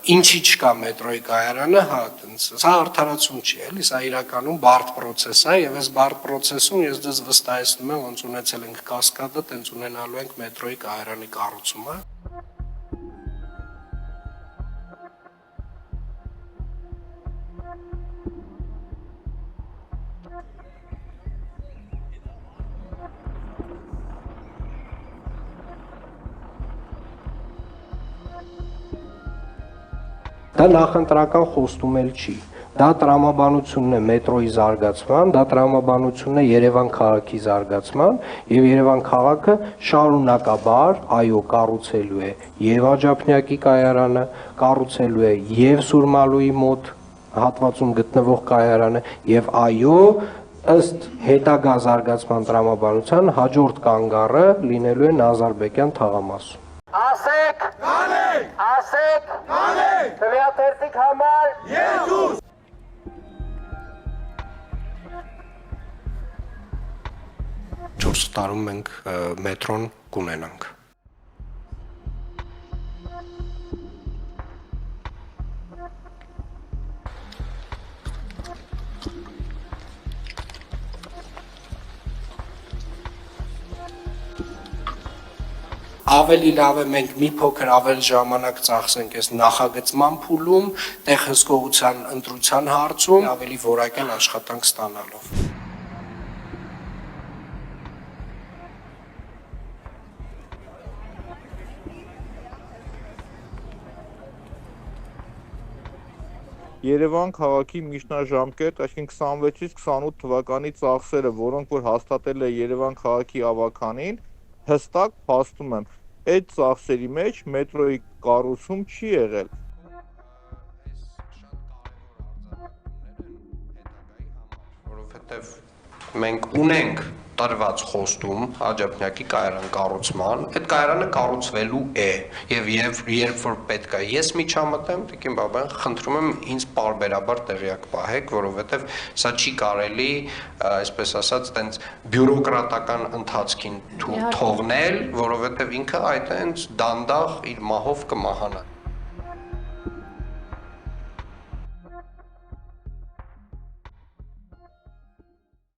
Ինչի չկա մետրոյի կայարանը, հա, սա արդարացում չի, էլի, սա իրականում բարդ պրոցես է, եւ այս բարդ պրոցեսում ես դες վստահեցնում եմ, ոնց ունեցել ենք կասկադը, տենց ունենալու ենք մետրոյի կայարանի կառուցումը։ Դա նախընտրական խոստում էլ չի, դա տրամաբանությունն է մետրոյի զարգացման, դա տրամաբանությունն է Երևան քաղաքի զարգացման, եւ Երևան քաղաքը շարունակաբար, այո, կառուցելու է եւ Աջափնյակի կայարանը, կառուցելու է եւ Սուրմալուի մոտ հատվածում գտնվող կայարանը եւ այո, ըստ հետագա զարգացման տրամաբանության հաջորդ կանգառը լինելու է Նազարբեկյան թաղամասում։ Ասեք, ասեք, քվեաթերթիկ համար 2 4 տարում մենք մետրոն կունենանք։ Ավելի լավ է մենք մի փոքր ավել ժամանակ ծախսենք այս նախագծման փուլում, տեղ հսկողության ընտրության հարցում, ավելի որակյալ աշխատանք ստանալով։ Երևան քաղաքի միջնաժամկետ, այսինքն 26-ից 28 թվականի ծախսերը, որոնք որ հաստատել է Երևան քաղաքի ավականին, հստակ փաստում եմ, այդ ծախսերի մեջ մետրոյի կառուցում չի եղել։ Որովհետև մենք ունենք տրված խոստում Աջափնյակի կայարան կառուցման, այդ կայարանը կառուցվելու է եւ երբ որ պետք է ես միջամտեմ, Տիկին Բաբայան, խնդրում եմ ինձ պարբերաբար տեղյակ պահեք, որովհետեւ սա չի կարելի, այսպես ասած, տենց բյուրոկրատական ընթացքին թողնել, որովհետեւ ինքը այդ հենց դանդաղ իր մահով կմահանա։